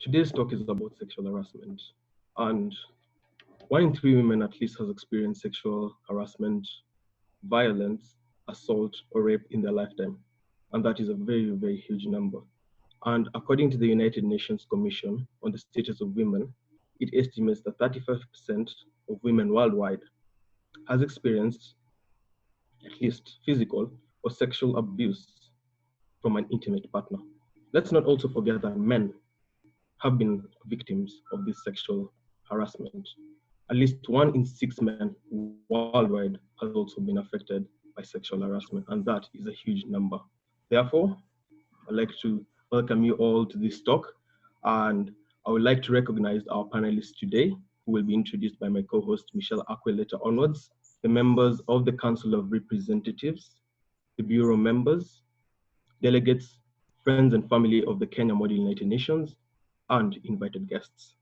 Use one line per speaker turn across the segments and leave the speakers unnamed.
Today's talk is about sexual harassment, and 1 in 3 women at least has experienced sexual harassment, violence, assault, or rape in their lifetime. And that is a very, very huge number. And according to the United Nations Commission on the Status of Women, it estimates that 35% of women worldwide has experienced at least physical or sexual abuse from an intimate partner. Let's not also forget that men have been victims of this sexual harassment. At least 1 in 6 men worldwide has also been affected by sexual harassment, and that is a huge number. Therefore, I'd like to welcome you all to this talk, and I would like to recognize our panelists today, who will be introduced by my co-host Michelle Akwe later onwards, the members of the Council of Representatives, the Bureau members, delegates, friends and family of the Kenya Model United Nations, and invited guests.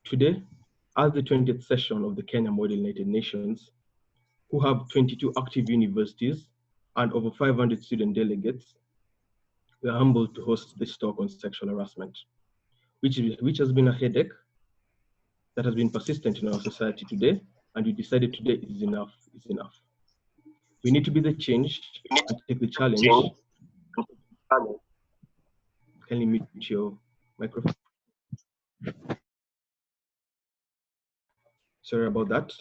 Today, as the 20th session of the Kenya Model United Nations, who have 22 active universities and over 500 student delegates, we are humbled to host this talk on sexual harassment, which has been a headache that has been persistent in our society today, and we decided today is enough, is enough. We need to be the change and take the challenge. Can you mute your microphone? Sorry about that.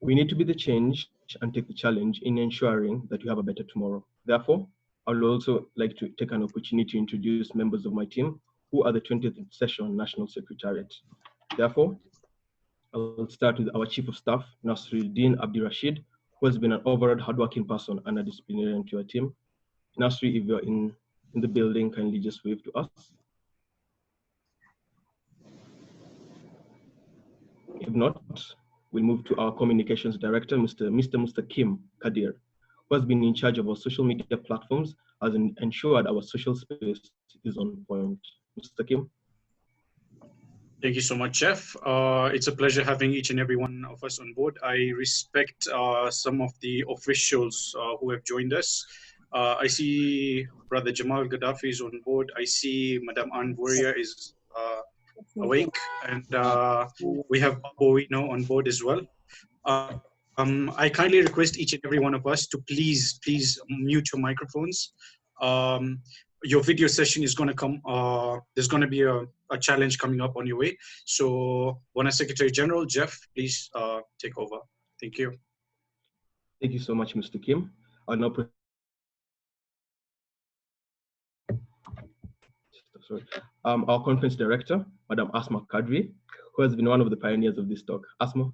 We need to be the change and take the challenge in ensuring that we have a better tomorrow. Therefore, I would also like to take an opportunity to introduce members of my team who are the 20th session National Secretariat. Therefore, I will start with our Chief of Staff, Nasruddin Abdirashid, who has been an overall hardworking person and a disciplinarian to our team. Nasri, if you're in the building, kindly just wave to us. If not, we'll move to our Communications Director, Mr. Mustaqim Kadir, who has been in charge of our social media platforms as ensured our social space is on point. Mustaqim.
Thank you so much, Jeff. It's a pleasure having each and every one of us on board. I respect some of the officials who have joined us. I see Brother Jamal Gaddafi is on board. I see Madam Ann Mvurya is awake, and we have Boino on board as well. I kindly request each and every one of us to please mute your microphones. Your video session is going to come. There's going to be a challenge coming up on your way. So, Bona Secretary General Jeff, please take over. Thank you.
Thank you so much, Mr. Kim. I'll now our conference director, Madam Asma Kadri, who has been one of the pioneers of this talk. Asma.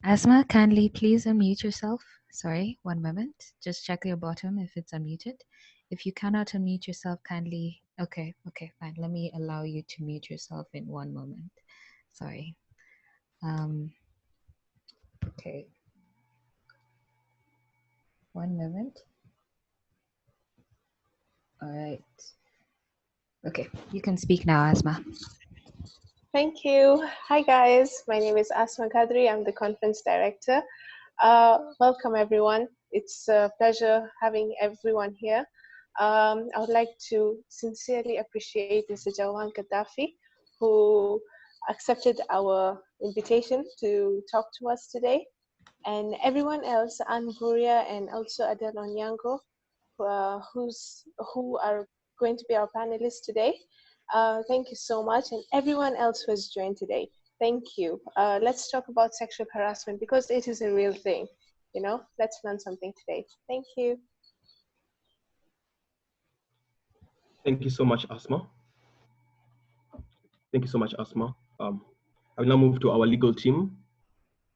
Asma, kindly please unmute yourself. Sorry, one moment. Just check your bottom if it's unmuted. If you cannot unmute yourself, kindly. Okay, fine. Let me allow you to mute yourself in one moment. Sorry. Okay. One moment. All right. Okay, you can speak now, Asma.
Thank you. Hi, guys. My name is Asma Kadri. I'm the conference director. Welcome, everyone. It's a pleasure having everyone here. I would like to sincerely appreciate Mr. Jamal Gaddafi, who accepted our invitation to talk to us today, and everyone else, Ann Mvurya and also Adelle Onyango, who are going to be our panelists today. Thank you so much, and everyone else who has joined today. Thank you. Let's talk about sexual harassment because it is a real thing. You know, let's learn something today. Thank you.
Thank you so much, Asma. Thank you so much, Asma. I will now move to our legal team,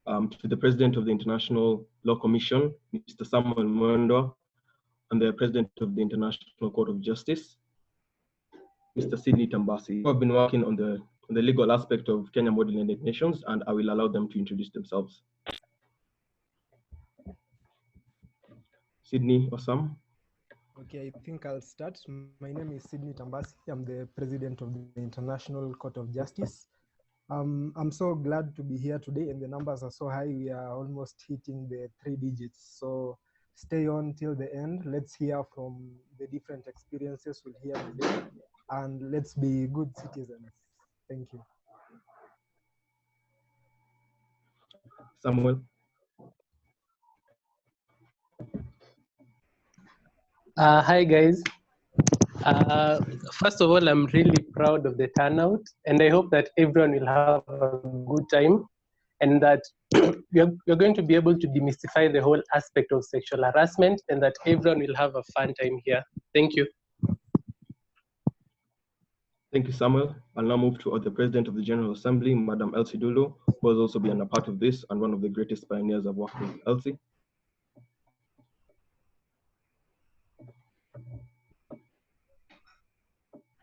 to the President of the International Law Commission, Mr. Samuel Mwendo, and the President of the International Court of Justice, Mr. Sidney Tambasi, who have been working on the legal aspect of Kenya Model United Nations, and I will allow them to introduce themselves. Sidney or Sam?
Okay, I think I'll start. My name is Sidney Tambasi. I'm the President of the International Court of Justice. I'm so glad to be here today, and the numbers are so high. We are almost hitting the 3 digits. So stay on till the end. Let's hear from the different experiences we'll hear today, and let's be good citizens. Thank you.
Samuel.
Hi guys. First of all, I'm really proud of the turnout, and I hope that everyone will have a good time, and that we're going to be able to demystify the whole aspect of sexual harassment, and that everyone will have a fun time here. Thank you.
Thank you, Samuel. I'll now move to the President of the General Assembly, Madam Elsie Dulu, who has also been a part of this and one of the greatest pioneers I've worked with. Elsie.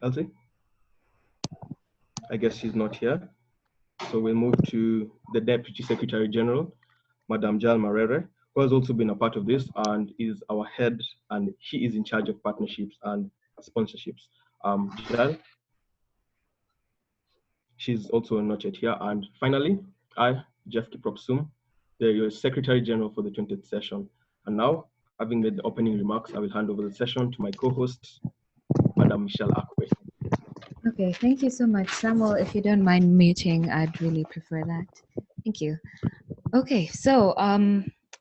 Elsie? I guess she's not here. So we'll move to the Deputy Secretary General, Madam Jal Marere, who has also been a part of this and is our head, and she is in charge of partnerships and sponsorships. Jal, she's also not yet here. And finally, I, Jeff Kipropsum, the Secretary General for the 20th session. And now, having made the opening remarks, I will hand over the session to my co-host, Madam Michelle Akwe.
Okay, thank you so much. Samuel, if you don't mind muting, I'd really prefer that. Thank you. Okay, so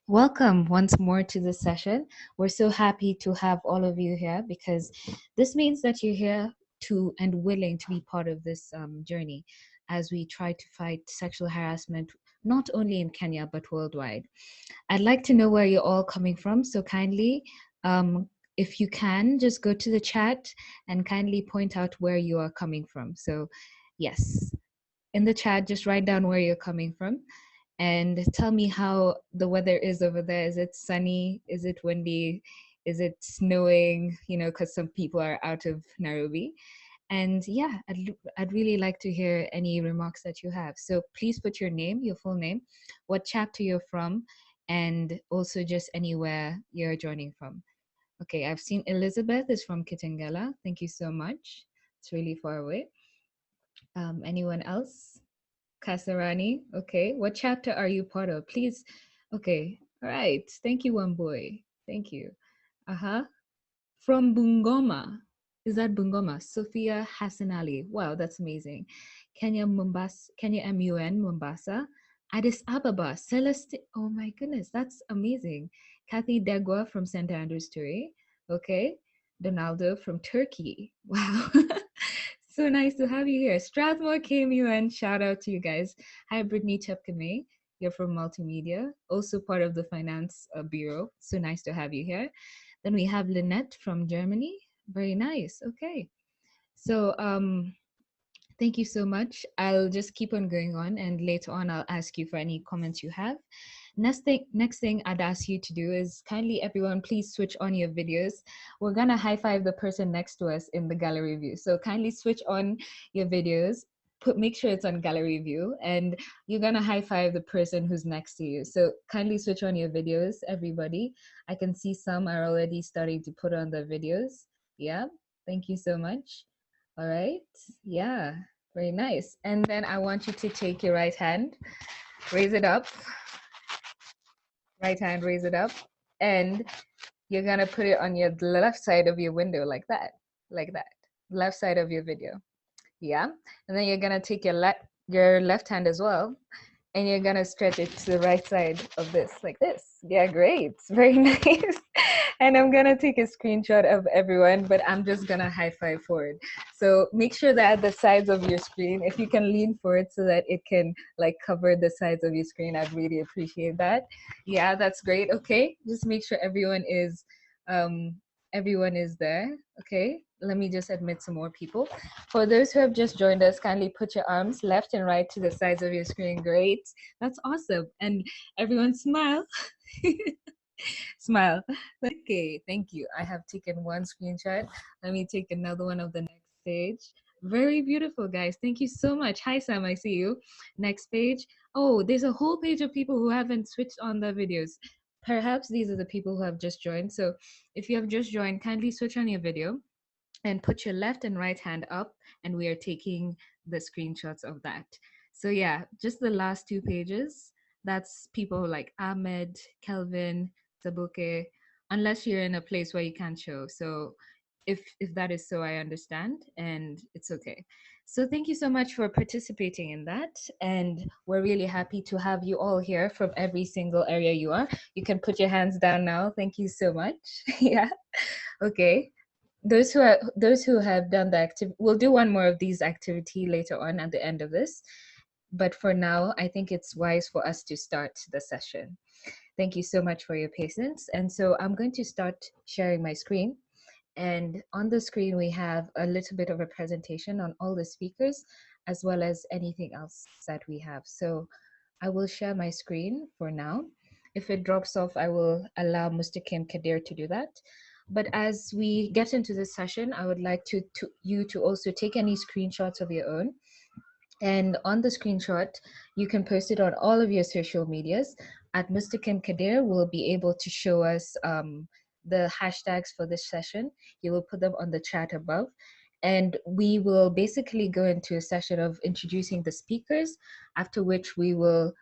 welcome once more to this session. We're so happy to have all of you here because this means that you're here to and willing to be part of this journey as we try to fight sexual harassment, not only in Kenya, but worldwide. I'd like to know where you're all coming from, so kindly, if you can, just go to the chat and kindly point out where you are coming from. So yes, in the chat, just write down where you're coming from and tell me how the weather is over there. Is it sunny? Is it windy? Is it snowing? You know, because some people are out of Nairobi. And yeah, I'd really like to hear any remarks that you have. So please put your name, your full name, what chapter you're from, and also just anywhere you're joining from. Okay, I've seen Elizabeth is from Kitengela. Thank you so much. It's really far away. Anyone else? Kasarani, okay. What chapter are you part of? Please, okay. All right. Thank you, one boy. Thank you. From Bungoma. Is that Bungoma? Sophia Hassan Ali. Wow, that's amazing. Kenya, Mombasa, Kenya MUN, Mombasa. Addis Ababa, Celeste. Oh my goodness, that's amazing. Kathy Degwa from St. Andrews, Turi. Okay. Donaldo from Turkey. Wow. So nice to have you here. Strathmore KMUN, shout out to you guys. Hi, Brittany Chepkame. You're from Multimedia, also part of the Finance Bureau. So nice to have you here. Then we have Lynette from Germany. Very nice. Okay. So thank you so much. I'll just keep on going on, and later on I'll ask you for any comments you have. Next thing I'd ask you to do is kindly everyone please switch on your videos. We're gonna high five the person next to us in the gallery view. So kindly switch on your videos, make sure it's on gallery view, and you're gonna high five the person who's next to you. So kindly switch on your videos, everybody. I can see some are already starting to put on the videos. Yeah, thank you so much. All right, yeah, very nice. And then I want you to take your right hand, raise it up. Right hand, raise it up, and you're gonna put it on your left side of your window like that, left side of your video. Yeah, and then you're gonna take your left hand as well, and you're gonna stretch it to the right side of this, like this. Yeah, great, very nice. And I'm gonna take a screenshot of everyone, but I'm just gonna high five forward. So make sure that at the sides of your screen, if you can lean forward so that it can like cover the sides of your screen, I'd really appreciate that. Yeah, that's great. Okay, just make sure everyone is there. Okay, let me just admit some more people. For those who have just joined us, kindly put your arms left and right to the sides of your screen. Great, that's awesome. And everyone smile. Smile. Okay, thank you. I have taken one screenshot. Let me take another one of the next page. Very beautiful, guys. Thank you so much. Hi, Sam, I see you. Next page. Oh, there's a whole page of people who haven't switched on the videos. Perhaps these are the people who have just joined. So if you have just joined, kindly switch on your video and put your left and right hand up, and we are taking the screenshots of that. So yeah, just the last 2 pages. That's people like Ahmed, Kelvin, Tabuke, unless you're in a place where you can't show. So if that is so, I understand, and it's okay. So thank you so much for participating in that, and we're really happy to have you all here from every single area you are. You can put your hands down now. Thank you so much. Yeah. Okay. Those who have done the activity, we'll do one more of these activity later on at the end of this. But for now, I think it's wise for us to start the session. Thank you so much for your patience. And so I'm going to start sharing my screen. And on the screen, we have a little bit of a presentation on all the speakers, as well as anything else that we have. So I will share my screen for now. If it drops off, I will allow Mr. Kim Kadir to do that. But as we get into this session, I would like you to also take any screenshots of your own. And on the screenshot, you can post it on all of your social medias. At Mr. Kim Kadir will be able to show us the hashtags for this session. He will put them on the chat above. And we will basically go into a session of introducing the speakers, after which we will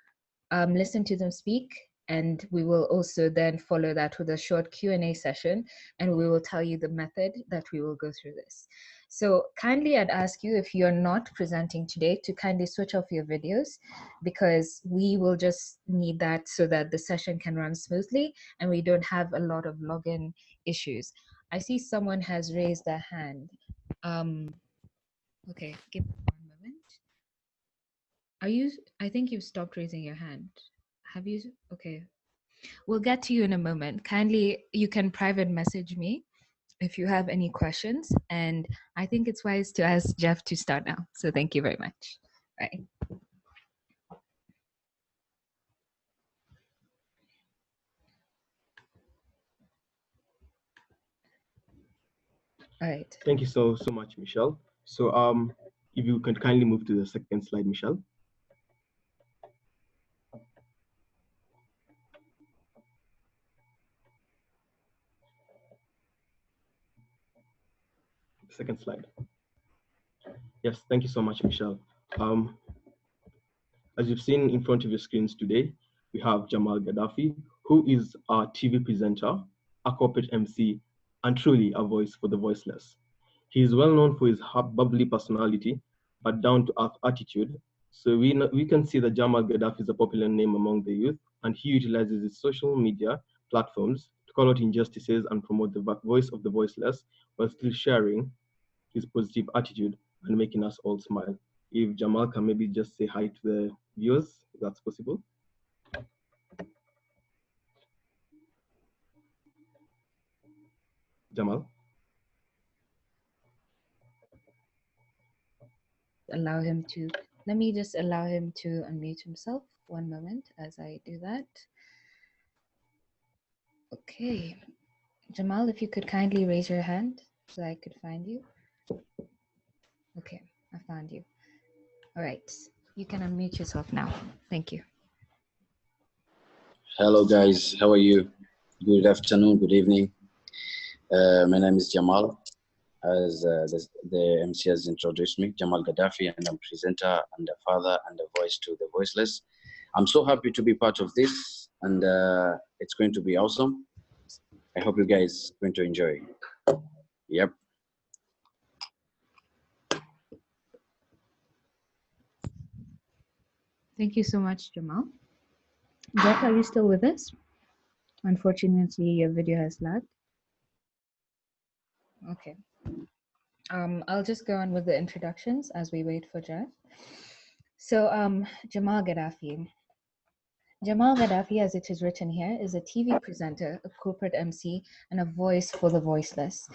listen to them speak, and we will also then follow that with a short Q&A session, and we will tell you the method that we will go through this. So kindly I'd ask you, if you're not presenting today, to kindly switch off your videos, because we will just need that so that the session can run smoothly and we don't have a lot of login issues. I see someone has raised their hand. Okay, give me 1 moment. I think you've stopped raising your hand. Have you? Okay. We'll get to you in a moment. Kindly, you can private message me if you have any questions. And I think it's wise to ask Jeff to start now. So thank you very much. Right. All right.
Thank you so much, Michelle. So if you can kindly move to the second slide, Michelle. Second slide. Yes, thank you so much, Michelle. As you've seen in front of your screens today, we have Jamal Gaddafi, who is a TV presenter, a corporate MC, and truly a voice for the voiceless. He is well known for his bubbly personality, but down-to-earth attitude. So we can see that Jamal Gaddafi is a popular name among the youth, and he utilizes his social media platforms to call out injustices and promote the voice of the voiceless, while still sharing his positive attitude and making us all smile. If Jamal can maybe just say hi to the viewers, if that's possible. Jamal.
Let me just allow him to unmute himself. 1 moment as I do that. Okay. Jamal, if you could kindly raise your hand so I could find you. Okay, I found you. All right, you can unmute yourself now. Thank you.
Hello guys, how are you? Good afternoon, good evening. My name is Jamal, as the MC has introduced me, Jamal Gaddafi, and I'm presenter and a father and a voice to the voiceless. I'm so happy to be part of this, and it's going to be awesome. I hope you guys are going to enjoy. Yep.
Thank you so much, Jamal. Jeff, are you still with us? Unfortunately, your video has lagged. Okay. I'll just go on with the introductions as we wait for Jeff. So Jamal Gaddafi. Jamal Gaddafi, as it is written here, is a TV presenter, a corporate MC, and a voice for the voiceless.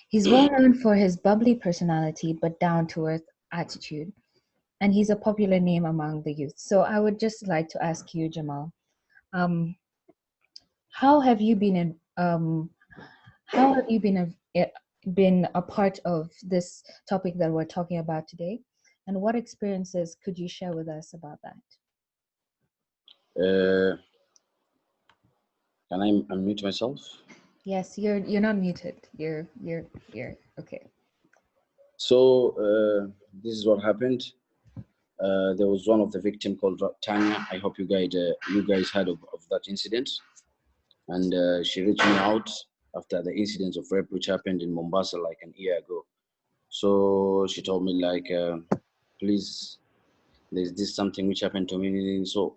He's well known for his bubbly personality, but down-to-earth attitude. And he's a popular name among the youth. So I would just like to ask you, Jamal, how have you been been a part of this topic that we're talking about today, and what experiences could you share with us about that?
Can I unmute myself?
Yes, you're not muted. You're okay.
So this is what happened. There was one of the victim called Tanya. I hope you guys heard of that incident. And she reached me out after the incident of rape which happened in Mombasa like an year ago. So she told me like, please, there's this something which happened to me. So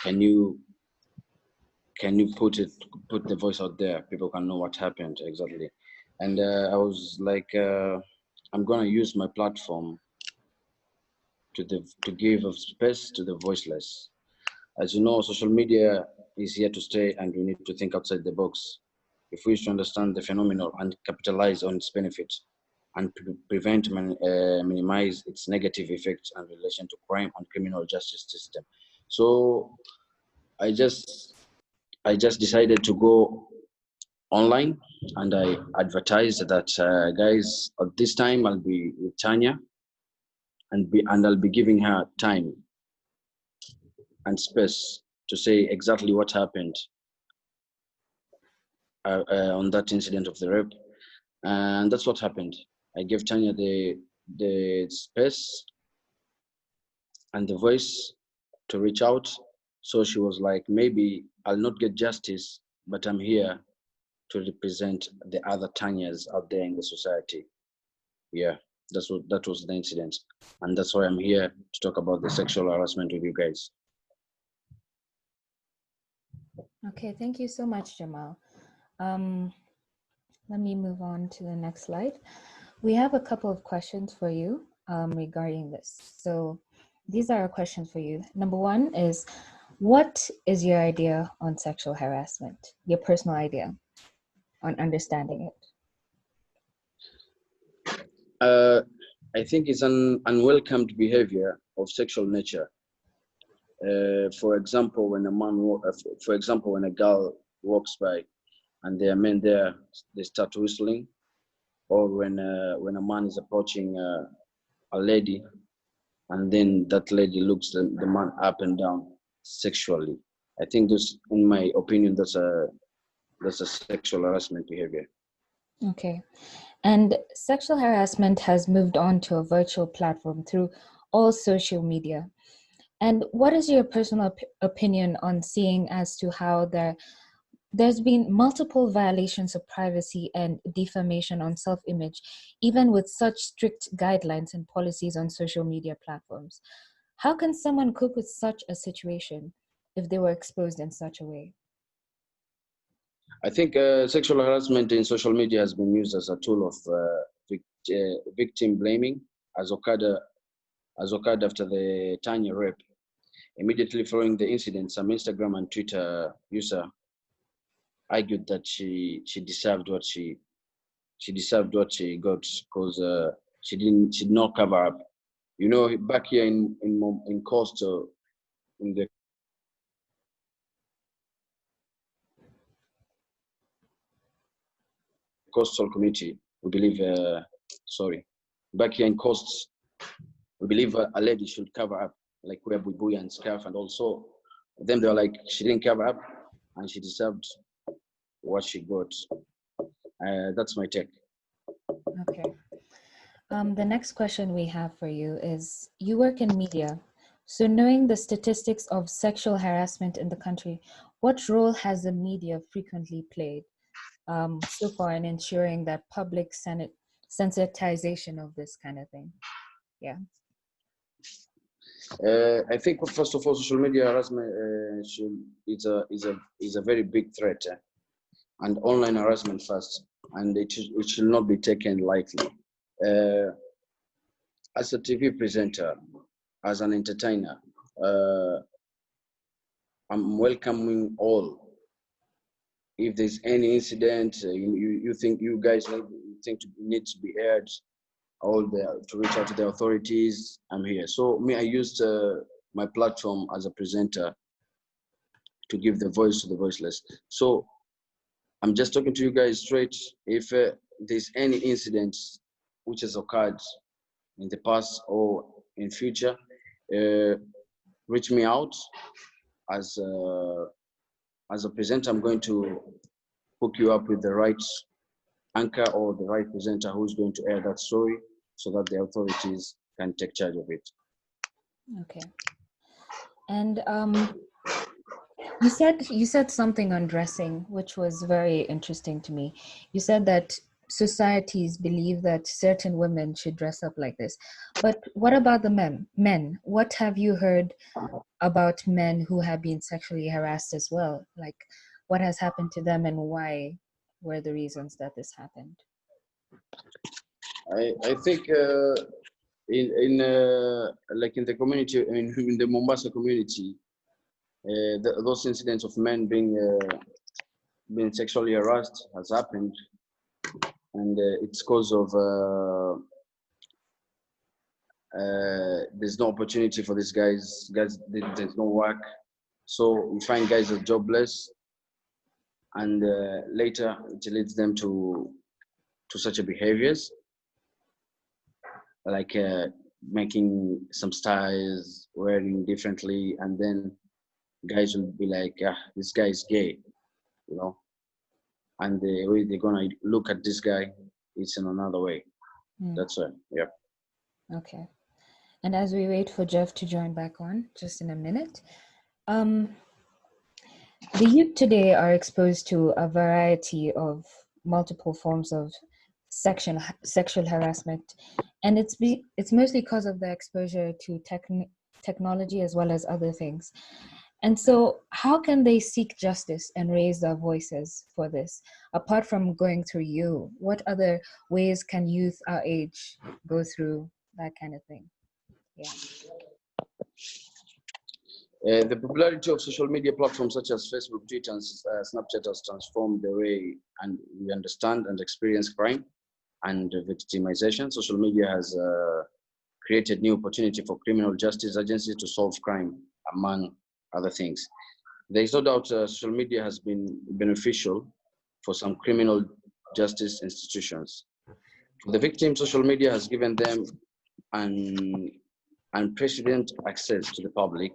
can you put the voice out there? People can know what happened exactly. And I was like, I'm gonna use my platform to give a space to the voiceless. As you know, social media is here to stay, and we need to think outside the box if we wish to understand the phenomenon and capitalize on its benefits and prevent and minimize its negative effects in relation to crime and criminal justice system. So I just decided to go online, and I advertised that guys, at this time I'll be with Tanya, and I'll be giving her time and space to say exactly what happened on that incident of the rape. And that's what happened. I gave Tanya the space and the voice to reach out. So she was like, maybe I'll not get justice, but I'm here to represent the other Tanyas out there in the society. Yeah, that was the incident. And that's why I'm here to talk about the sexual harassment with you guys.
Okay, thank you so much, Jamal. Let me move on to the next slide. We have a couple of questions for you regarding this. So these are our questions for you. Number one is, what is your idea on sexual harassment? Your personal idea on understanding it?
I think it's an unwelcomed behavior of sexual nature. For example, when when a girl walks by and there are men there, they start whistling, or when a man is approaching a lady, and then that lady looks the man up and down sexually. I think this, in my opinion, that's a sexual harassment behavior.
Okay. And sexual harassment has moved on to a virtual platform through all social media. And what is your personal opinion on seeing as to how there's been multiple violations of privacy and defamation on self-image, even with such strict guidelines and policies on social media platforms? How can someone cope with such a situation if they were exposed in such a way?
I think sexual harassment in social media has been used as a tool of victim blaming, as occurred after the Tanya rape. Immediately following the incident, some Instagram and Twitter user argued that she deserved what she got because she did not cover up. You know, back here in Coastal, in the coastal community, we believe, back here in coasts, we believe a lady should cover up, like wear buibui and scarf, and also them, they were like, she didn't cover up and she deserved what she got. That's my take.
Okay. The next question we have for you is, you work in media. So knowing the statistics of sexual harassment in the country, what role has the media frequently played so far in ensuring that public sensitization of this kind of thing? Yeah.
I think first of all, social media harassment is a very big threat, and online harassment first, and it should not be taken lightly. As a TV presenter, as an entertainer, I'm welcoming all. If there's any incident you think you guys need to be aired, to reach out to the authorities, I'm here. So me, I used my platform as a presenter to give the voice to the voiceless. So I'm just talking to you guys straight. If there's any incident which has occurred in the past or in future, reach me out. As a presenter, I'm going to hook you up with the right anchor or the right presenter who's going to air that story, so that the authorities can take charge of it.
Okay. And you said something on dressing, which was very interesting to me. You said that societies believe that certain women should dress up like this. But what about the men? Men, what have you heard about men who have been sexually harassed as well? Like, what has happened to them and why were the reasons that this happened?
I think in like in the community, in the Mombasa community, those incidents of men being sexually harassed has happened, and it's cause of there's no opportunity for these guys. There's no work, so we find guys are jobless, and later it leads them to such a behaviors, like making some styles, wearing differently, and then guys will be like, ah, this guy is gay, you know, and the way they're gonna look at this guy, it's in another way. That's why, yeah.
Okay. And as we wait for Jeff to join back on, just in a minute, the youth today are exposed to a variety of multiple forms of sexual harassment, and it's mostly because of the exposure to technology as well as other things. And so how can they seek justice and raise their voices for this? Apart from going through you, what other ways can youth our age go through that kind of thing? Yeah.
The popularity of social media platforms such as Facebook, Twitter, and Snapchat has transformed the way and we understand and experience crime and victimization. Social media has created new opportunity for criminal justice agencies to solve crime, among other things. There is no doubt social media has been beneficial for some criminal justice institutions. For the victims, social media has given them an unprecedented access to the public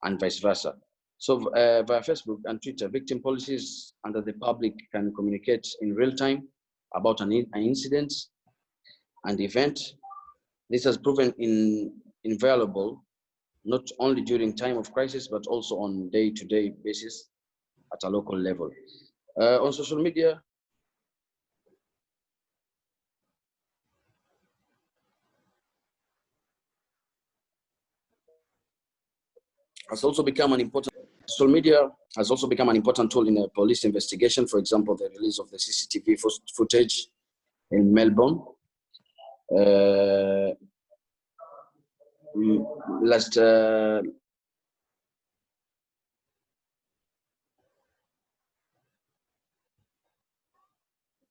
and vice versa. So via Facebook and Twitter, victim policies and the public can communicate in real time about an incident and event. This has proven invaluable, not only during time of crisis, but also on day-to-day basis at a local level. On social media, has also become an important social media has also become an important tool in a police investigation. For example, the release of the CCTV footage in Melbourne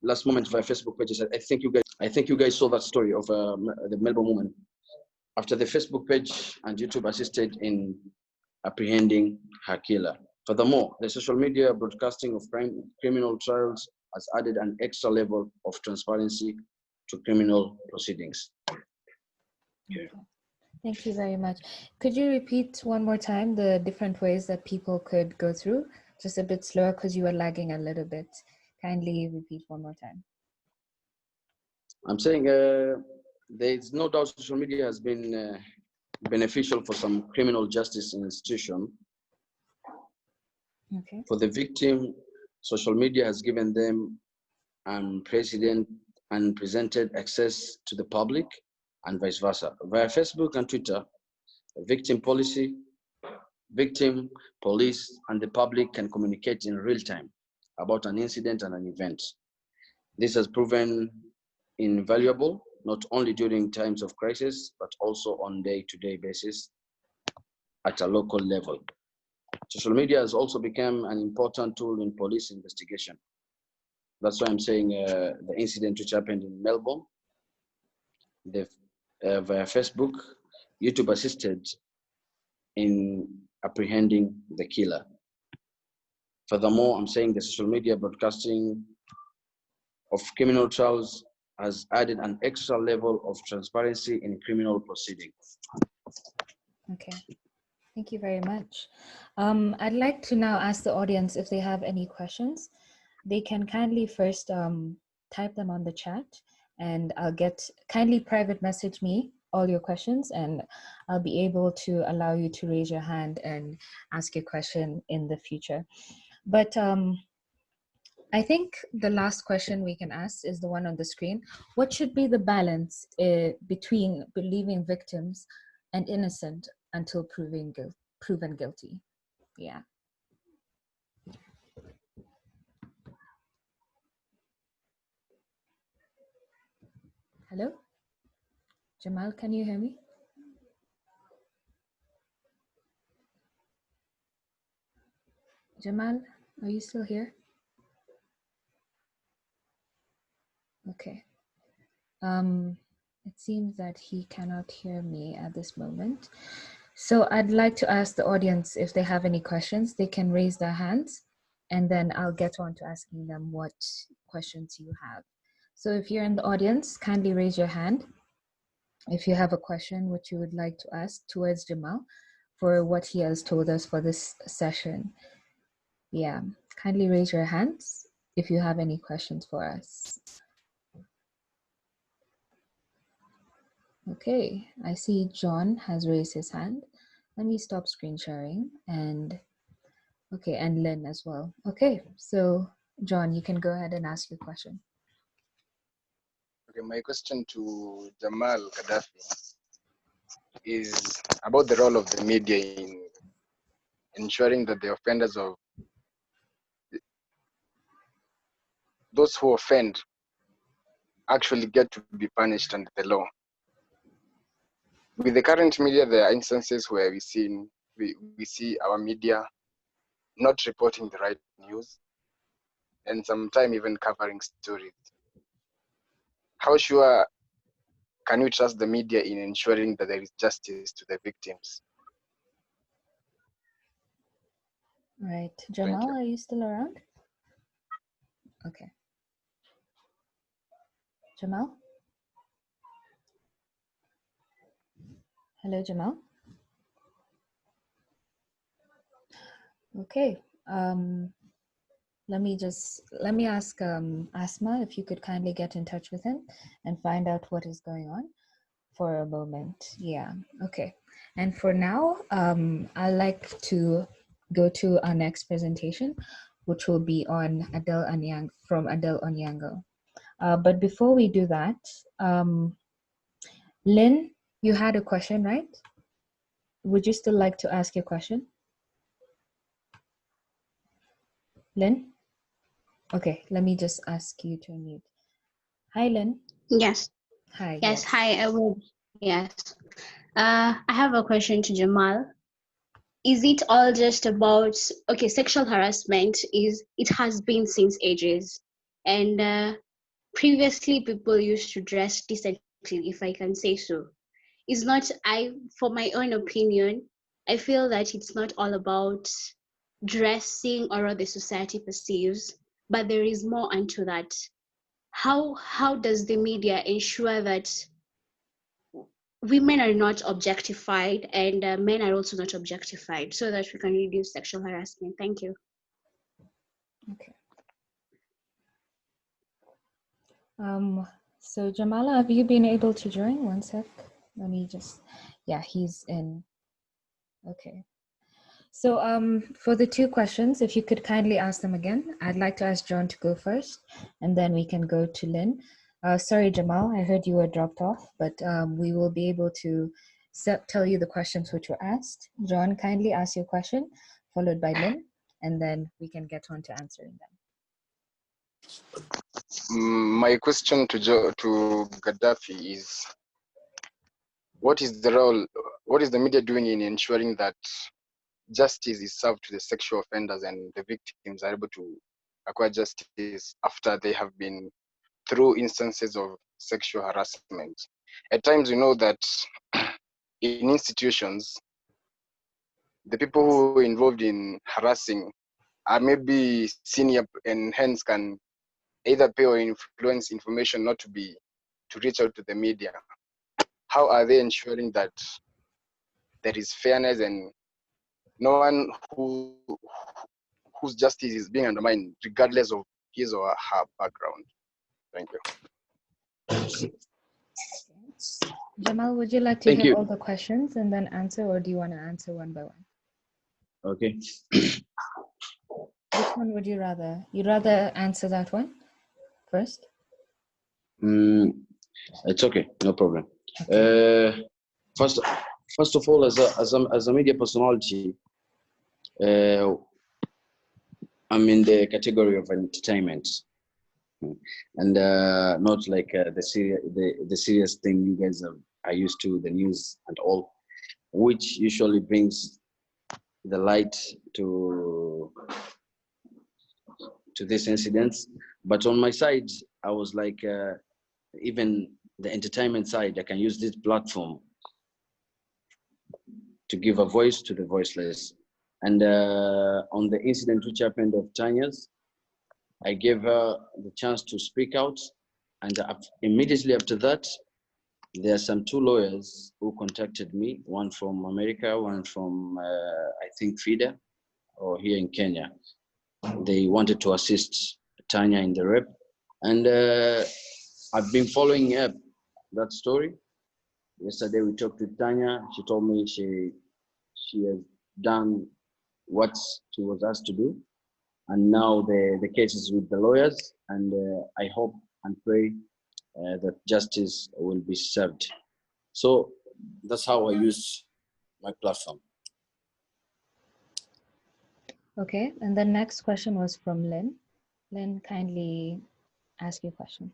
last moment via Facebook pages. I think you guys saw that story of the Melbourne woman. After the Facebook page and YouTube assisted in apprehending her killer. Furthermore, the social media broadcasting of criminal trials has added an extra level of transparency to criminal proceedings.
Okay. Thank you very much. Could you repeat one more time the different ways that people could go through? Just a bit slower because you were lagging a little bit. Kindly repeat one more time.
I'm saying there's no doubt social media has been beneficial for some criminal justice institution.
Okay.
For the victim, social media has given them unprecedented access to the public and vice versa. Via Facebook and Twitter, victim, police, and the public can communicate in real time about an incident and an event. This has proven invaluable, not only during times of crisis, but also on day-to-day basis at a local level. Social media has also become an important tool in police investigation. That's why I'm saying the incident which happened in Melbourne, via Facebook, YouTube assisted in apprehending the killer. Furthermore, I'm saying the social media broadcasting of criminal trials has added an extra level of transparency in criminal proceedings.
Okay, thank you very much. I'd like to now ask the audience if they have any questions. They can kindly first type them on the chat, and kindly private message me all your questions, and I'll be able to allow you to raise your hand and ask your question in the future. But I think the last question we can ask is the one on the screen. What should be the balance between believing victims and innocent until proven guilty? Yeah. Hello? Jamal, can you hear me? Jamal, are you still here? Okay. It seems that he cannot hear me at this moment. So I'd like to ask the audience if they have any questions, they can raise their hands, and then I'll get on to asking them what questions you have. So if you're in the audience, kindly raise your hand if you have a question which you would like to ask towards Jamal for what he has told us for this session. Yeah, kindly raise your hands if you have any questions for us. Okay, I see John has raised his hand. Let me stop screen sharing, and okay, and Lynn as well. Okay, so John, you can go ahead and ask your question.
Okay, my question to Jamal Gaddafi is about the role of the media in ensuring that the offenders of those who offend actually get to be punished under the law. With the current media, there are instances where we see our media not reporting the right news and sometimes even covering stories. How sure can we trust the media in ensuring that there is justice to the victims?
Right, Jamal, are you still around? Okay. Jamal? Hello, Jamal? Okay, let me ask Asma if you could kindly get in touch with him and find out what is going on for a moment. Yeah, okay. And for now, I'd like to go to our next presentation, which will be on Adelle Onyango, from Adelle Onyango. But before we do that, Lynn, you had a question, right? Would you still like to ask your question? Lynn? Okay, let me just ask you to unmute. Hi, Lynn.
Yes.
Hi.
Yes. Hi, I will. Yes. I have a question to Jamal. Is it all just about, okay, sexual harassment it has been since ages, and previously people used to dress decently, if I can say so. It's not, for my own opinion, I feel that it's not all about dressing or what the society perceives, but there is more onto that. How does the media ensure that women are not objectified and men are also not objectified so that we can reduce sexual harassment? Thank you.
Okay. So Jamala, have you been able to join? One sec. Let me just, yeah, he's in. Okay. So for the two questions, if you could kindly ask them again. I'd like to ask John to go first, and then we can go to Lynn. Sorry, Jamal, I heard you were dropped off, but we will be able to tell you the questions which were asked. John, kindly ask your question, followed by Lynn, and then we can get on to answering them.
My question to Gaddafi is, what is the media doing in ensuring that justice is served to the sexual offenders and the victims are able to acquire justice after they have been through instances of sexual harassment? At times, we know that in institutions, the people who are involved in harassing are maybe senior and hence can either pay or influence information not to reach out to the media. How are they ensuring that there is fairness and no one whose justice is being undermined regardless of his or her background? Thank you.
Jamal, would you like to
Thank
hear
you.
all the questions and then answer, or do you want to answer one by one?
Okay.
Which one would you rather? You'd rather answer that one first?
It's okay, no problem.
Okay.
First of all, as a media personality, I'm in the category of entertainment, and not like the serious thing you guys are used to, the news and all, which usually brings the light to these incidents. But on my side, I was like, even the entertainment side, I can use this platform to give a voice to the voiceless. And on the incident which happened of Tanya's, I gave her the chance to speak out. And immediately after that, there are some two lawyers who contacted me, one from America, one from, I think, FIDA, or here in Kenya. They wanted to assist Tanya in the rep. And I've been following up that story. Yesterday we talked with Tanya. She told me she has done what she was asked to do. And now the case is with the lawyers. And I hope and pray that justice will be served. So that's how I use my platform.
Okay, and the next question was from Lynn. Lynn, kindly ask your question.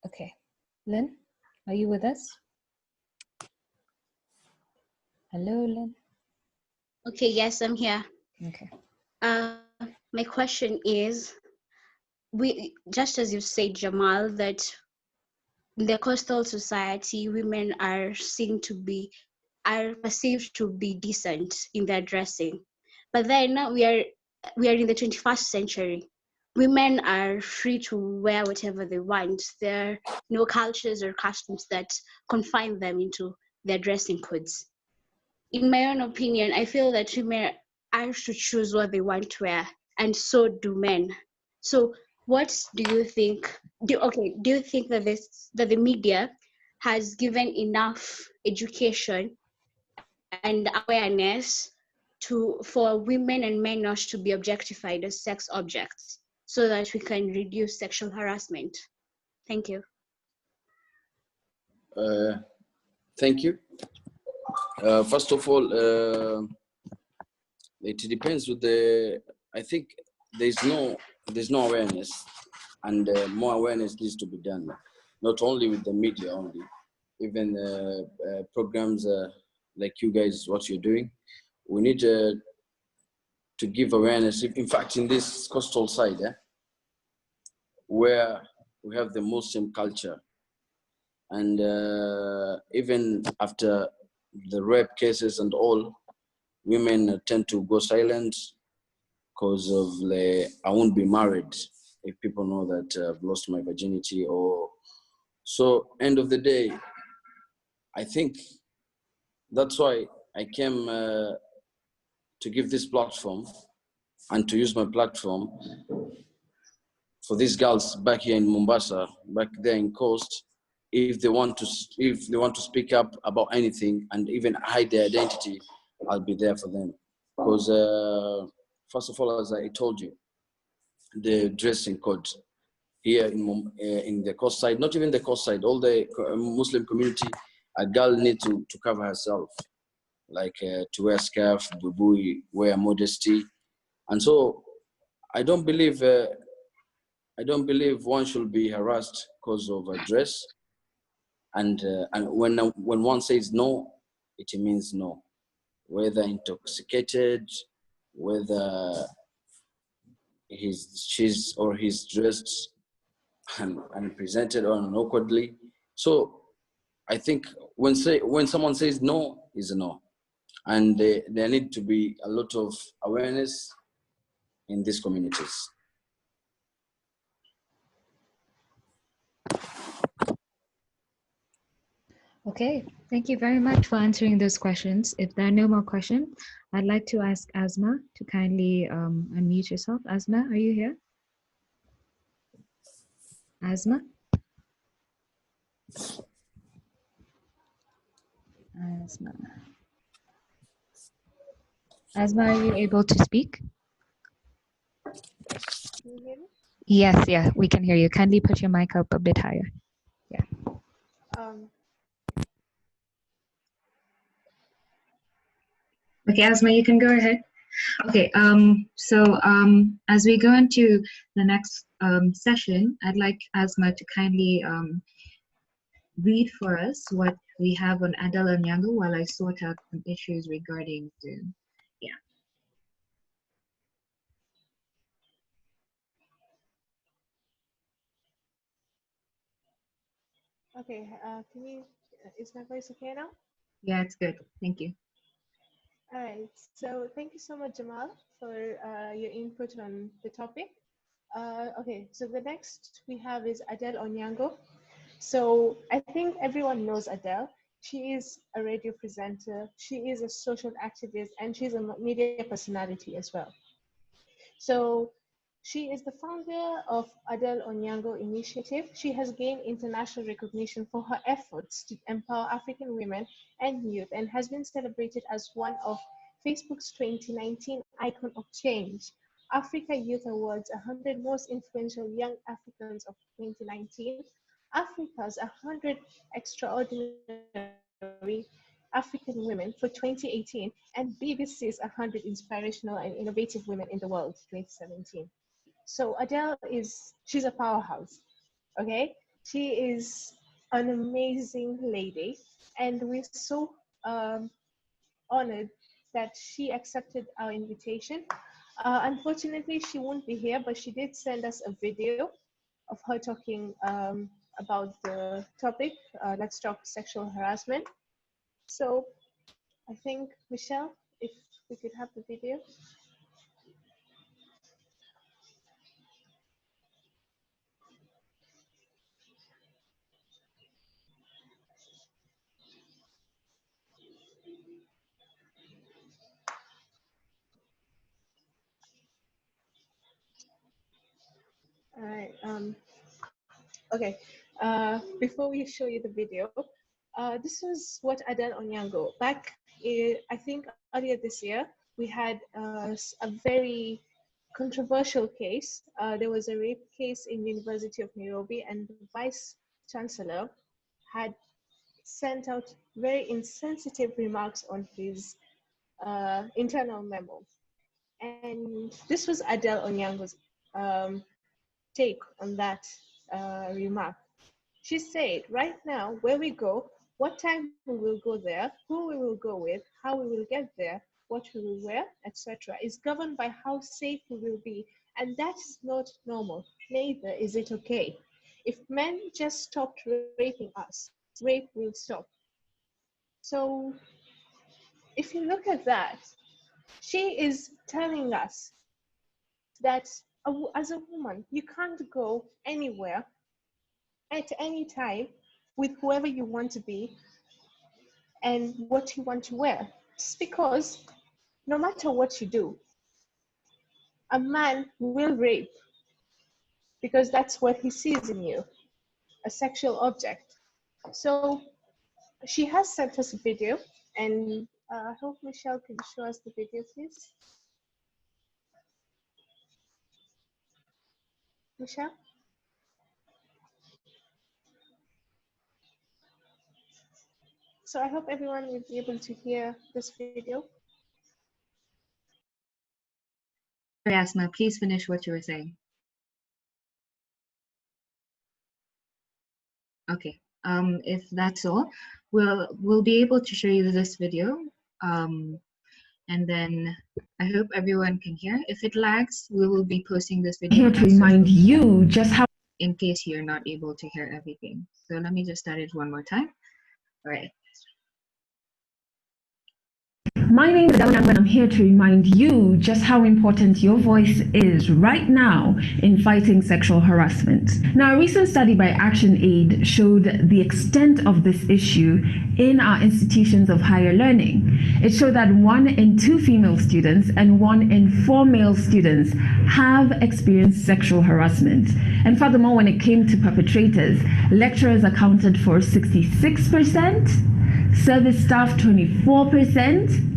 Okay, Lynn, are you with us? Hello, Lynn.
Okay, yes, I'm here.
Okay.
My question is, just as you said, Jamal, that in the coastal society, women are perceived to be decent in their dressing. But then we are in the 21st century. Women are free to wear whatever they want. There are no cultures or customs that confine them into their dressing codes. In my own opinion, I feel that women are to choose what they want to wear, and so do men. So what do you think? Do you think that the media has given enough education and awareness for women and men not to be objectified as sex objects, so that we can reduce sexual harassment? Thank you.
Thank you. First of all, it depends with I think there's no awareness, and more awareness needs to be done, not only with the media only, even programs like you guys, what you're doing. We need to give awareness. In fact, in this coastal side, where we have the Muslim culture, and even after the rape cases and all, women tend to go silent because of I won't be married if people know that I've lost my virginity. Or so end of the day, I think that's why I came to give this platform and to use my platform for these girls back here in Mombasa, back there in Coast. If they want to speak up about anything and even hide their identity, I'll be there for them. Because first of all, as I told you, the dressing code here in the coast side, not even the coast side, all the Muslim community, a girl needs to cover herself, like to wear scarf, bubui, wear modesty. And so I don't believe one should be harassed because of a dress. And when one says no, it means no. Whether intoxicated, whether she's dressed and presented on awkwardly. So I think when someone says no, is a no. And there need to be a lot of awareness in these communities.
Okay, thank you very much for answering those questions. If there are no more questions, I'd like to ask Asma to kindly unmute yourself. Asma, are you here? Asma? Asma, are you able to speak?
Can you hear me?
Yes, yeah, we can hear you. Kindly put your mic up a bit higher. Yeah. Okay, Asma, you can go ahead. Okay, as we go into the next session, I'd like Asma to kindly read for us what we have on Adelle Onyango while I sort out some issues regarding Zoom. Yeah.
Okay, is my voice okay now?
Yeah, it's good. Thank you.
All right, so thank you so much, Jamal, for your input on the topic. Okay, so the next we have is Adelle Onyango. So I think everyone knows Adelle. She is a radio presenter, she is a social activist, and she's a media personality as well. So she is the founder of Adelle Onyango Initiative. She has gained international recognition for her efforts to empower African women and youth and has been celebrated as one of Facebook's 2019 Icon of Change, Africa Youth Awards 100 Most Influential Young Africans of 2019, Africa's 100 Extraordinary African Women for 2018, and BBC's 100 Inspirational and Innovative Women in the World 2017. So Adelle she's a powerhouse, okay? She is an amazing lady, and we're so honored that she accepted our invitation. Unfortunately, she won't be here, but she did send us a video of her talking about the topic, Let's Talk Sexual Harassment. So I think, Michelle, if we could have the video. All right. Okay. Before we show you the video, this was what Adelle Onyango. I think earlier this year, we had a very controversial case. There was a rape case in University of Nairobi, and the Vice Chancellor had sent out very insensitive remarks on his internal memo. And this was Adelle Onyango's take on that remark. She said, right now, where we go, what time we will go there, who we will go with, how we will get there, what we will wear, etc., is governed by how safe we will be. And that's not normal. Neither is it okay. If men just stopped raping us, rape will stop. So if you look at that, she is telling us that as a woman, you can't go anywhere at any time with whoever you want to be and what you want to wear. Just because no matter what you do, a man will rape because that's what he sees in you, a sexual object. So she has sent us a video, and I hope Michelle can show us the video, please. Michelle? So I hope everyone will be able to hear this video.
Asma, please finish what you were saying. Okay, if that's all, we'll be able to show you this video, and then I hope everyone can hear. If it lags, we will be posting this video
here to remind you just how,
in case you're not able to hear everything. So let me just start it one more time. All right.
My name is Adelle Onyango and I'm here to remind you just how important your voice is right now in fighting sexual harassment. Now, a recent study by ActionAid showed the extent of this issue in our institutions of higher learning. It showed that 1 in 2 female students and 1 in 4 male students have experienced sexual harassment. And furthermore, when it came to perpetrators, lecturers accounted for 66%, service staff 24%,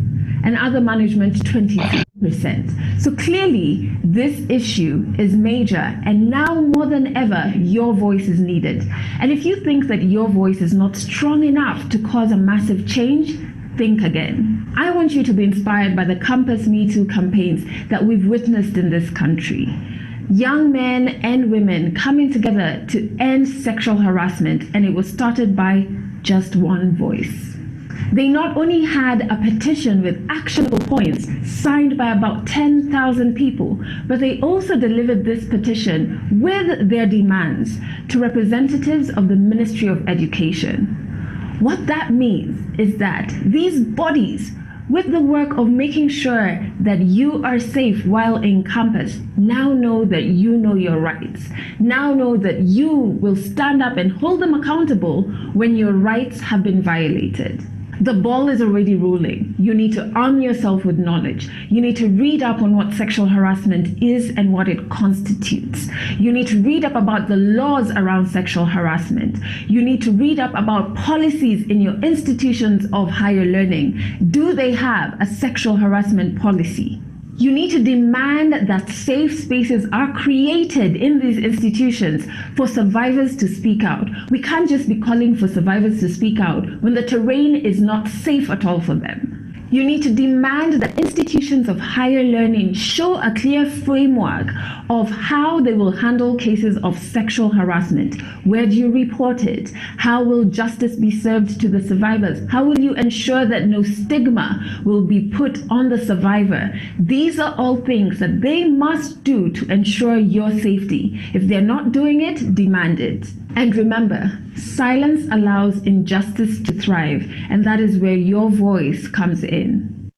and other management 22%. So clearly, this issue is major, and now more than ever, your voice is needed. And if you think that your voice is not strong enough to cause a massive change, think again. I want you to be inspired by the Campus Me Too campaigns that we've witnessed in this country. Young men and women coming together to end sexual harassment, and it was started by just one voice. They not only had a petition with actionable points signed by about 10,000 people, but they also delivered this petition with their demands to representatives of the Ministry of Education. What that means is that these bodies, with the work of making sure that you are safe while in campus, now know that you know your rights, now know that you will stand up and hold them accountable when your rights have been violated. The ball is already rolling. You need to arm yourself with knowledge. You need to read up on what sexual harassment is and what it constitutes. You need to read up about the laws around sexual harassment. You need to read up about policies in your institutions of higher learning. Do they have a sexual harassment policy? You need to demand that safe spaces are created in these institutions for survivors to speak out. We can't just be calling for survivors to speak out when the terrain is not safe at all for them. You need to demand that institutions of higher learning show a clear framework of how they will handle cases of sexual harassment. Where do you report it? How will justice be served to the survivors? How will you ensure that no stigma will be put on the survivor? These are all things that they must do to ensure your safety. If they're not doing it, demand it. And remember, silence allows injustice to thrive, and that is where your voice comes in.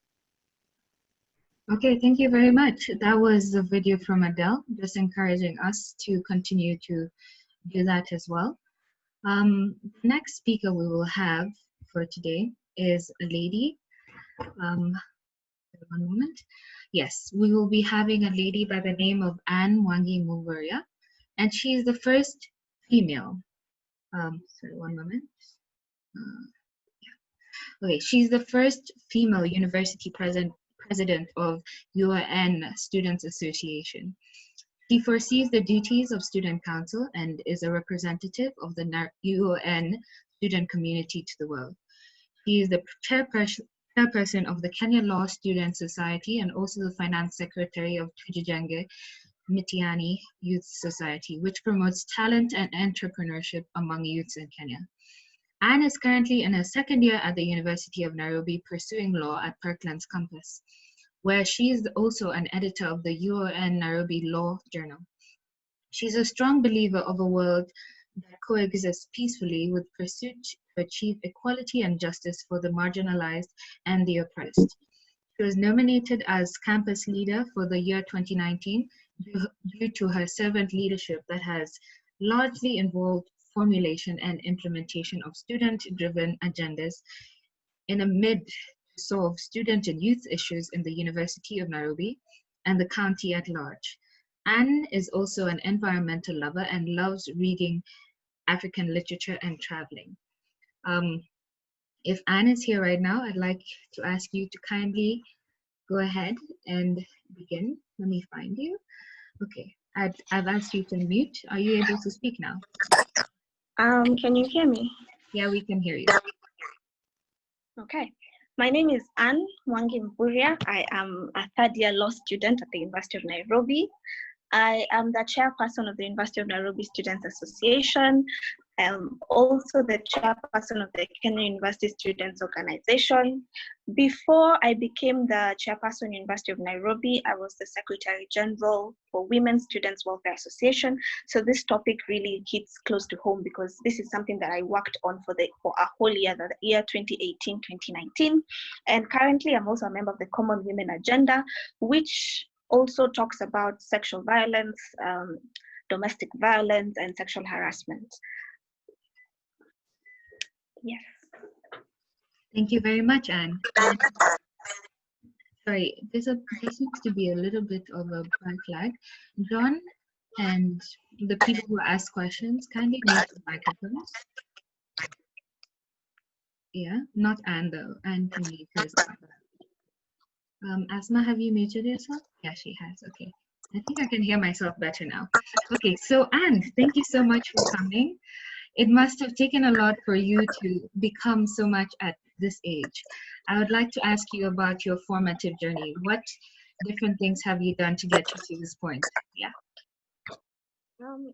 Okay, thank you very much. That was the video from Adele, just encouraging us to continue to do that as well. The next speaker we will have for today is a lady. One moment. Yes, we will be having a lady by the name of Ann Mvurya, and she is the first female. Sorry, one moment. Okay, she's the first female university president of UN Students Association. She foresees the duties of Student Council and is a representative of the UN student community to the world. She is the chairperson of the Kenya Law Student Society and also the finance secretary of Tujijenge Mitiani Youth Society, which promotes talent and entrepreneurship among youths in Kenya. Anne is currently in her second year at the University of Nairobi pursuing law at Parkland's campus, where she is also an editor of the UN Nairobi Law Journal. She's a strong believer of a world that coexists peacefully with pursuit to achieve equality and justice for the marginalized and the oppressed. She was nominated as campus leader for the year 2019 due to her servant leadership that has largely involved formulation and implementation of student-driven agendas in a bid to solve student and youth issues in the University of Nairobi and the county at large. Anne is also an environmental lover and loves reading African literature and traveling. If Anne is here right now, I'd like to ask you to kindly go ahead and begin. Let me find you. Okay, I've asked you to unmute. Are you able to speak now?
Can you hear me?
Yeah, we can hear you.
Okay. My name is Ann Mvurya. I am a third-year law student at the University of Nairobi. I am the chairperson of the University of Nairobi Students Association, I'm also the chairperson of the Kenya University Students Organization. Before I became the chairperson, University of Nairobi, I was the Secretary General for Women Students Welfare Association. So this topic really hits close to home because this is something that I worked on for a whole year, the year 2018-2019. And currently, I'm also a member of the Common Women Agenda, which also talks about sexual violence, domestic violence, and sexual harassment. Yes.
Thank you very much, Anne. Sorry, there seems to be a little bit of a bright flag. John and the people who ask questions, kindly mute the microphones. Yeah, not Anne though. Anne can mute herself. Asma, have you muted yourself? Yeah, she has. Okay. I think I can hear myself better now. Okay, so Anne, thank you so much for coming. It must have taken a lot for you to become so much at this age. I would like to ask you about your formative journey. What different things have you done to get you to this point? Yeah.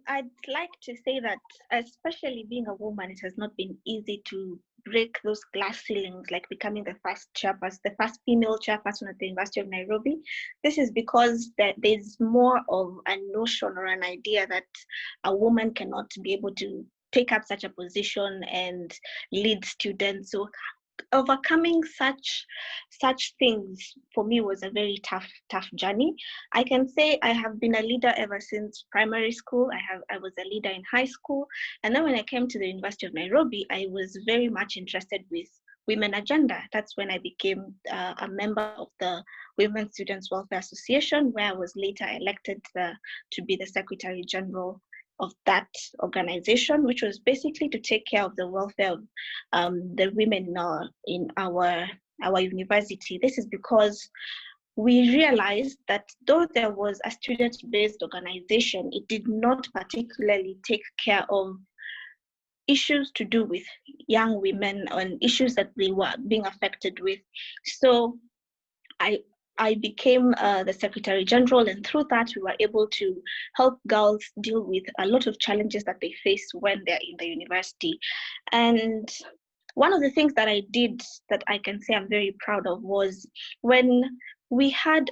I'd like to say that, especially being a woman, it has not been easy to break those glass ceilings, like becoming the first female chairperson at the University of Nairobi. This is because there's more of a notion or an idea that a woman cannot be able to take up such a position and lead students. So overcoming such things for me was a very tough journey. I can say I have been a leader ever since primary school. I was a leader in high school, and then when I came to the University of Nairobi, I was very much interested with Women Agenda. That's when I became a member of the Women Students Welfare Association, where I was later elected to be the Secretary General of that organization, which was basically to take care of the welfare of the women in our university. This is because we realized that though there was a student-based organization, it did not particularly take care of issues to do with young women and issues that they were being affected with. So I became the Secretary General, and through that we were able to help girls deal with a lot of challenges that they face when they're in the university. And one of the things that I did that I can say I'm very proud of was when we had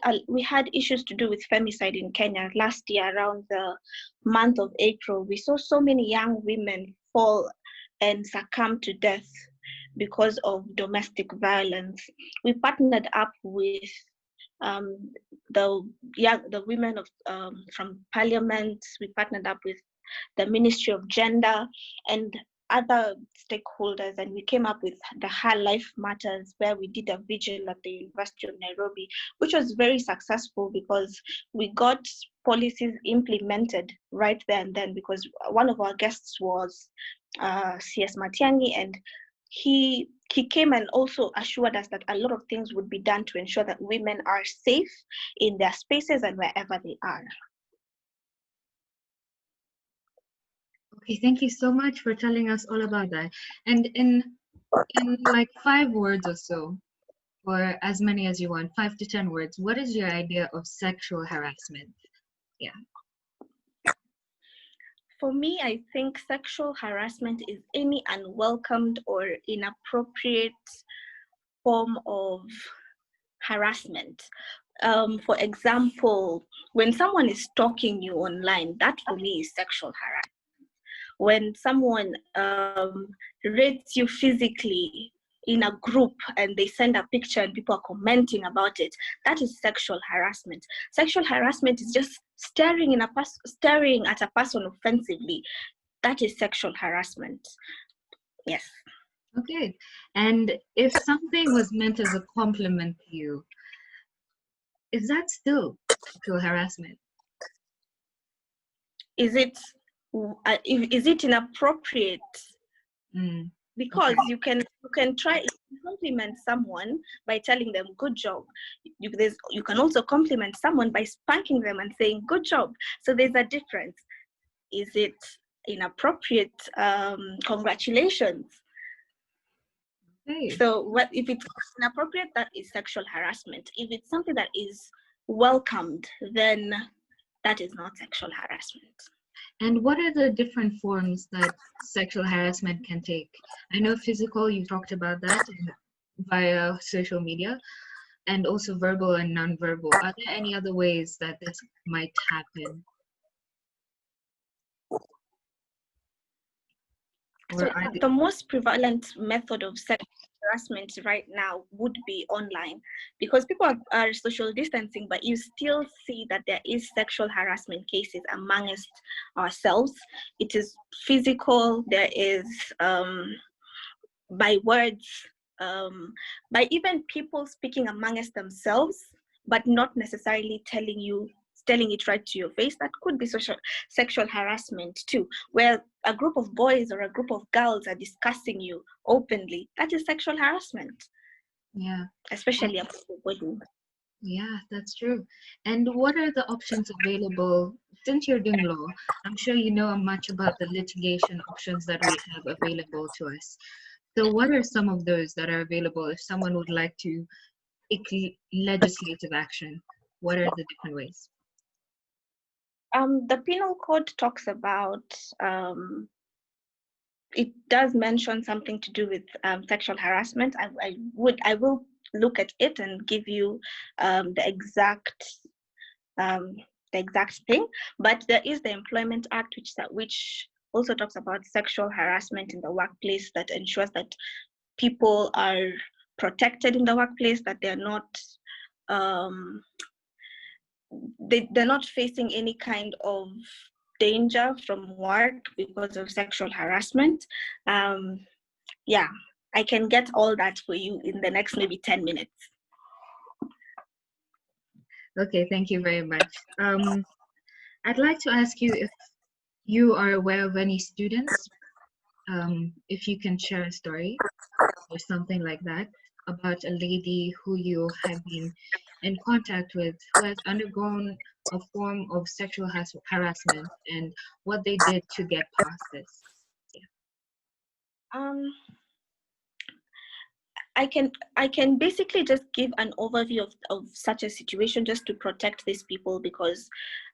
issues to do with femicide in Kenya last year around the month of April. We saw so many young women fall and succumb to death because of domestic violence. We partnered up with the women from Parliament. We partnered up with the Ministry of Gender and other stakeholders, and we came up with the Her Life Matters, where we did a vigil at the University of Nairobi, which was very successful because we got policies implemented right there and then, because one of our guests was CS Matiang'i, and he came and also assured us that a lot of things would be done to ensure that women are safe in their spaces and wherever they are.
Okay, thank you so much for telling us all about that. And in like 5 words or so, or as many as you want, 5 to 10 words, what is your idea of sexual harassment? Yeah.
For me, I think sexual harassment is any unwelcomed or inappropriate form of harassment. For example, when someone is stalking you online, that for me is sexual harassment. When someone rates you physically in a group and they send a picture and people are commenting about it, that is sexual harassment. Sexual harassment is just staring at a person offensively. That is sexual harassment. Yes.
Okay. And if something was meant as a compliment to you, is that still sexual harassment?
Is it inappropriate? Because okay. you can try to compliment someone by telling them good job. You can also compliment someone by spanking them and saying good job. So there's a difference. Is it inappropriate? Congratulations.
Okay.
So if it's inappropriate, that is sexual harassment. If it's something that is welcomed, then that is not sexual harassment.
And what are the different forms that sexual harassment can take? I know physical, you talked about that via social media, and also verbal and nonverbal. Are there any other ways that this might happen?
So
Or are
the most prevalent method of sexual harassment right now would be online, because people are social distancing, but you still see that there is sexual harassment cases amongst ourselves. It is physical, there is by words, by even people speaking amongst themselves, but not necessarily telling it right to your face. That could be sexual harassment too, where a group of boys or a group of girls are discussing you openly. That is sexual harassment.
Yeah.
Especially about the body.
Yeah, that's true. And what are the options available? Since you're doing law, I'm sure you know much about the litigation options that we have available to us. So what are some of those that are available if someone would like to take legislative action? What are the different ways?
The penal code talks about, it does mention something to do with sexual harassment. I will look at it and give you the exact thing. But there is the Employment Act, which also talks about sexual harassment in the workplace, that ensures that people are protected in the workplace, that they're not they're not facing any kind of danger from work because of sexual harassment. Yeah, I can get all that for you in the next maybe 10 minutes.
Okay, thank you very much. I'd like to ask you if you are aware of any students, if you can share a story or something like that about a lady who you have been in contact with who has undergone a form of sexual harassment and what they did to get past this.
Yeah. I can basically just give an overview of such a situation just to protect these people, because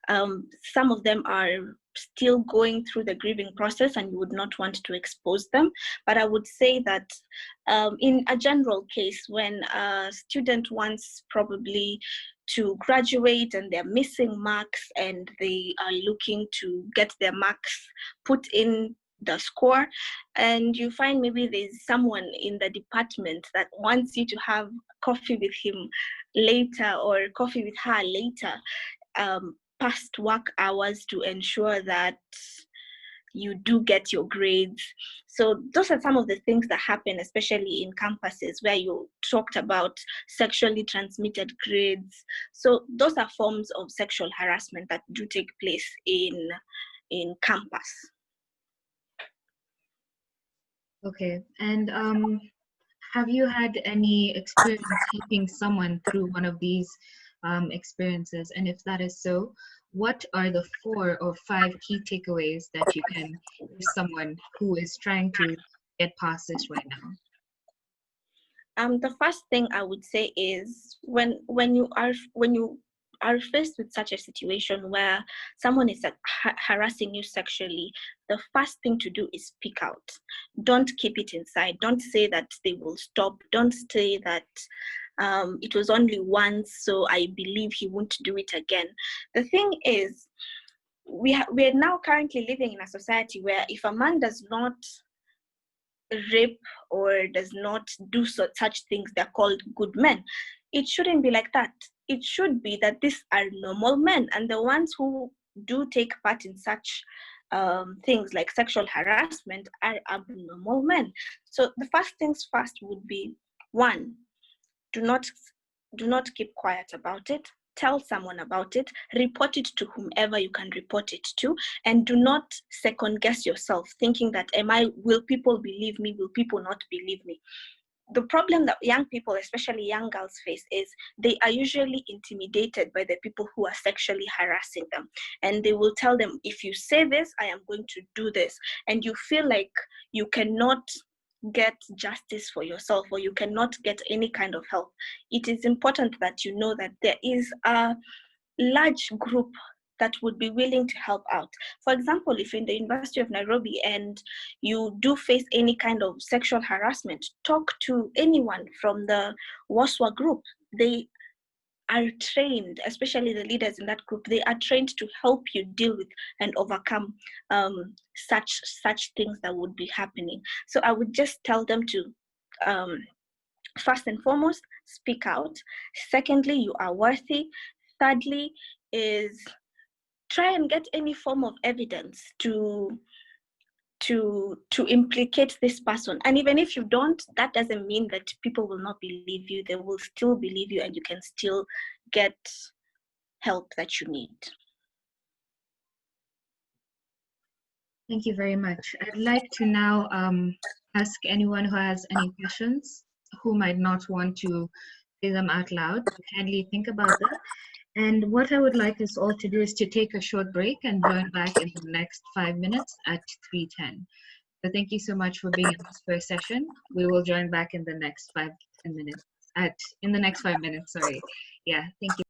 some of them are still going through the grieving process and you would not want to expose them. But I would say that in a general case, when a student wants probably to graduate and they're missing marks and they are looking to get their marks put in the score, and you find maybe there's someone in the department that wants you to have coffee with him later or coffee with her later, past work hours, to ensure that you do get your grades. So those are some of the things that happen, especially in campuses where you talked about sexually transmitted grades. So those are forms of sexual harassment that do take place in campus.
Okay, and have you had any experience helping someone through one of these experiences? And if that is so, what are the 4 or 5 key takeaways that you can give someone who is trying to get past this right now?
The first thing I would say is when you are faced with such a situation where someone is harassing you sexually, the first thing to do is speak out. Don't keep it inside. Don't say that they will stop. Don't say that it was only once, so I believe he won't do it again. The thing is, we are now currently living in a society where if a man does not rape or does not do such things, they're called good men. It shouldn't be like that. It should be that these are normal men, and the ones who do take part in such things like sexual harassment are abnormal men. So the first things first would be, 1, do not keep quiet about it. Tell someone about it, report it to whomever you can report it to, and do not second guess yourself thinking that will people believe me, will people not believe me? The problem that young people, especially young girls, face is they are usually intimidated by the people who are sexually harassing them, and they will tell them, if you say this, I am going to do this, and you feel like you cannot get justice for yourself, or you cannot get any kind of help. It is important that you know that there is a large group that would be willing to help out. For example, if you're in the University of Nairobi and you do face any kind of sexual harassment, talk to anyone from the WASWA group. They are trained, especially the leaders in that group, they are trained to help you deal with and overcome such things that would be happening. So I would just tell them to, first and foremost, speak out. Secondly, you are worthy. Thirdly is try and get any form of evidence to implicate this person. And even if you don't, that doesn't mean that people will not believe you. They will still believe you, and you can still get help that you need.
Thank you very much. I'd like to now ask anyone who has any questions, who might not want to say them out loud, to kindly think about that. And what I would like us all to do is to take a short break and join back in the next 5 minutes at 3:10. So thank you so much for being in this first session. We will join back in the next 5 minutes, sorry. Yeah, thank you.